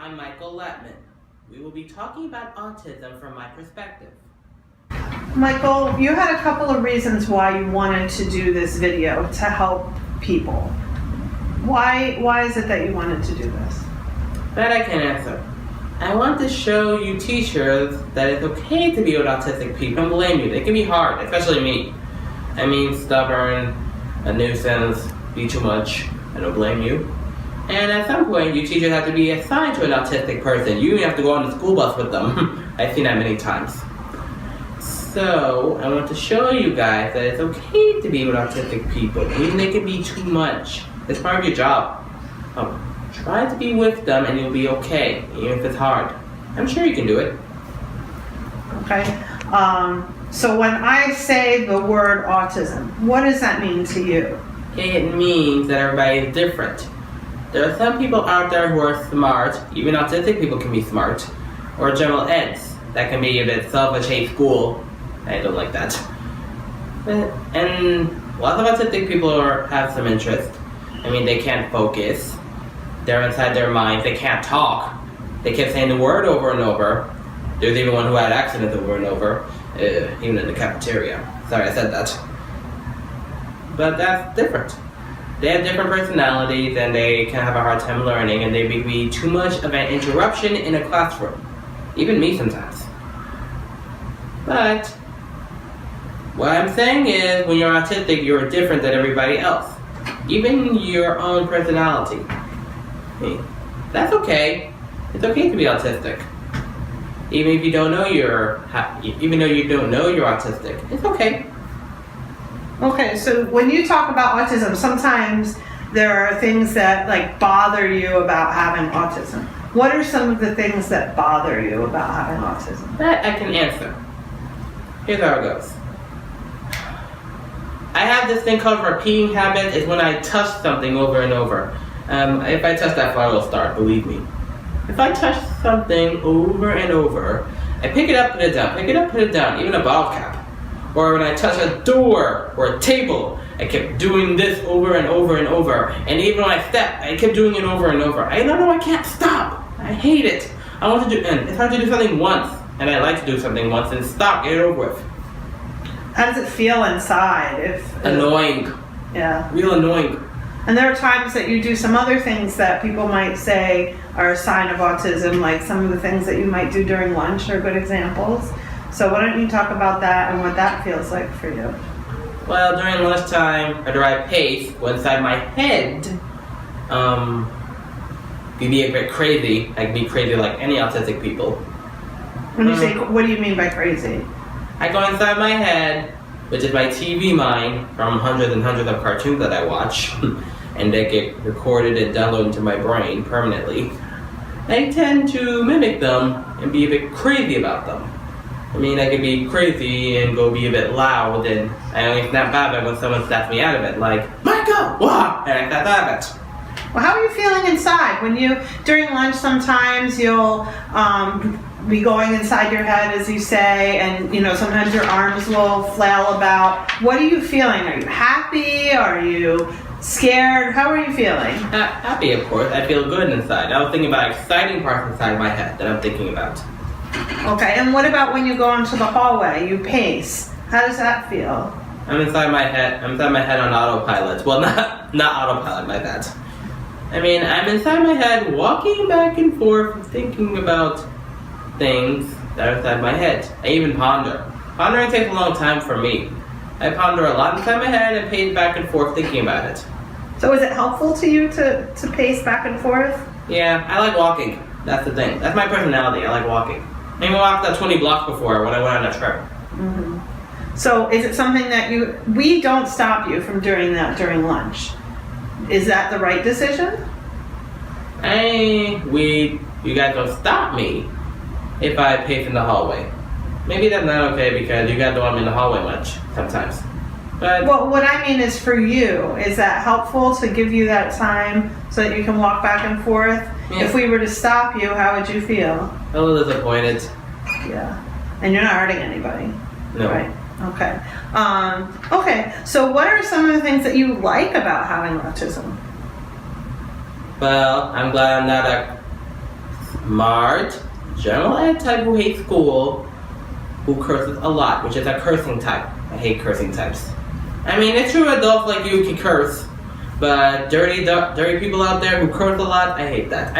I'm Michael Lettman. We will be talking about autism from my perspective. Michael, you had a couple of reasons why you wanted to do this video to help people. Why is it that you wanted to do this? That I can answer. I want to show you teachers that it's okay to be with autistic people. Don't blame you. They can be hard, especially me. I mean, stubborn, a nuisance, be too much. I don't blame you. And at some point, you teachers have to be assigned to an autistic person. You have to go on the school bus with them. I've seen that many times. So, I want to show you guys that it's okay to be with autistic people, even they can be too much. It's part of your job. Try to be with them and you'll be okay, even if it's hard. I'm sure you can do it. Okay. So when I say the word autism, what does that mean to you? It means that everybody is different. There are some people out there who are smart, even autistic people can be smart, or general eds that can be a bit selfish, hate school. I don't like that. And lots of autistic people have some interest. I mean, they can't focus. They're inside their minds. They can't talk. They kept saying the word over and over. There's even one who had accidents over and over, even in the cafeteria. Sorry, I said that. But that's different. They have different personalities and they can have a hard time learning and they may be too much of an interruption in a classroom. Even me sometimes. But what I'm saying is when you're autistic, you're different than everybody else. Even your own personality. That's okay. It's okay to be autistic. Even if you don't know even though you don't know you're autistic, it's okay. Okay, so when you talk about autism, sometimes there are things that like bother you about having autism. What are some of the things that bother you about having autism? That I can answer. Here's how it goes. I have this thing called repeating habit. It's when I touch something over and over. If I touch that flower, it'll start, believe me. If I touch something over and over, I pick it up, put it down, pick it up, put it down, even a bottle cap. Or when I touch a door or a table, I kept doing this over and over and over. And even when I step, I kept doing it over and over. I don't know, I can't stop. I hate it. I want to do, and it's hard to do something once. And I like to do something once and stop, get it over with. How does it feel inside? Annoying. Yeah. Real annoying. And there are times that you do some other things that people might say are a sign of autism, like some of the things that you might do during lunch are good examples. So why don't you talk about that and what that feels like for you? Well, during lunchtime, at the right pace, go inside my head, be a bit crazy. I can be crazy like any autistic people. When you say, what do you mean by crazy? I go inside my head, which is my TV mind from hundreds and hundreds of cartoons that I watch, and they get recorded and downloaded into my brain permanently. I tend to mimic them and be a bit crazy about them. I mean, I could be crazy and go be a bit loud, and I only snap out of it when someone snaps me out of it, like, Michael, wah! And I snap out of it. Well, how are you feeling inside? When during lunch sometimes you'll be going inside your head, as you say, and sometimes your arms will flail about. What are you feeling? Are you happy? Are you scared? How are you feeling? Happy, of course. I feel good inside. I was thinking about exciting parts inside my head that I'm thinking about. Okay, and what about when you go into the hallway? You pace. How does that feel? I'm inside my head on autopilot. Well, not autopilot, my bad. I mean, I'm inside my head walking back and forth thinking about things that are inside my head. I even ponder. Pondering takes a long time for me. I ponder a lot inside my head and pace back and forth thinking about it. So is it helpful to you to pace back and forth? Yeah, I like walking. That's the thing. That's my personality. I like walking. I even walked that 20 blocks before when I went on a trip. Mm-hmm. So is it something that we don't stop you from doing that during lunch? Is that the right decision? You guys don't stop me if I pace in the hallway. Maybe that's not okay because you guys don't want me in the hallway much sometimes. But well, what I mean is for you, is that helpful to give you that time so that you can walk back and forth? Yeah. If we were to stop you, how would you feel? A little disappointed. Yeah. And you're not hurting anybody? No. Right. Okay. Okay, so what are some of the things that you like about having autism? Well, I'm glad I'm not a smart, general ed type who hates school, who curses a lot, which is a cursing type. I hate cursing types. I mean, it's true adults like you can curse, but dirty people out there who curse a lot, I hate that.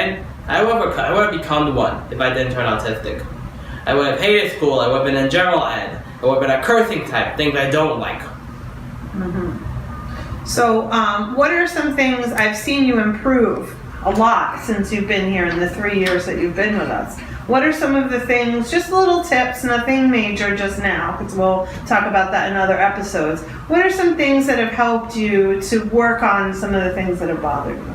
I would have become one if I didn't turn autistic. I would have hated school, I would have been in general ed, I would have been a cursing type, things I don't like. So, what are some things I've seen you improve a lot since you've been here in the 3 years that you've been with us? What are some of the things, just little tips, nothing major just now, because we'll talk about that in other episodes. What are some things that have helped you to work on some of the things that have bothered you?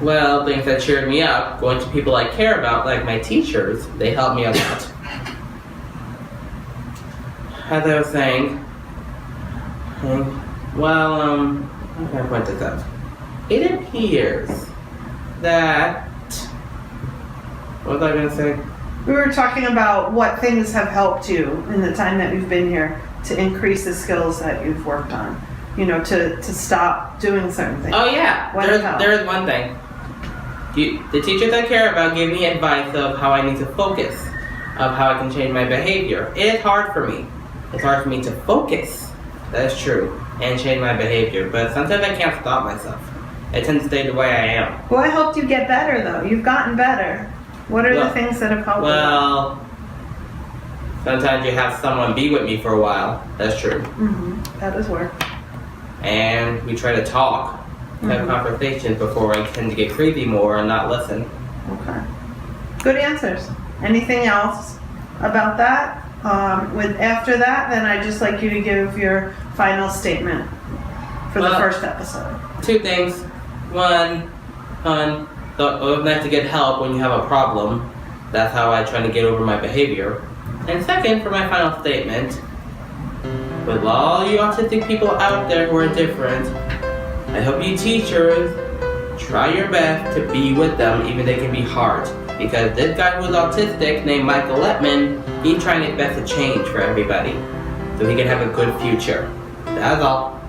Well, things that cheered me up, going to people I care about, like my teachers, they help me a lot. As I was saying, how can I point this out? It appears that, what was I going to say? We were talking about what things have helped you in the time that you've been here to increase the skills that you've worked on. You know, to stop doing certain things. Oh yeah, there's one thing. The teachers I care about give me advice of how I need to focus, of how I can change my behavior. It is hard for me. It's hard for me to focus, that is true, and change my behavior, but sometimes I can't stop myself. I tend to stay the way I am. What helped you get better though? You've gotten better. What are the things that have helped you? Well, sometimes you have someone be with me for a while, that's true. That does work. And we try to talk, have conversations before I tend to get crazy more and not listen. Okay. Good answers. Anything else about that? After that, then I'd just like you to give your final statement for the first episode. Two things. One, it was nice to get help when you have a problem. That's how I try to get over my behavior. And second, for my final statement, with all you autistic people out there who are different, I hope you teachers try your best to be with them even they can be hard. Because this guy who's autistic named Michael Lettman, he's trying his best to change for everybody so he can have a good future. That's all.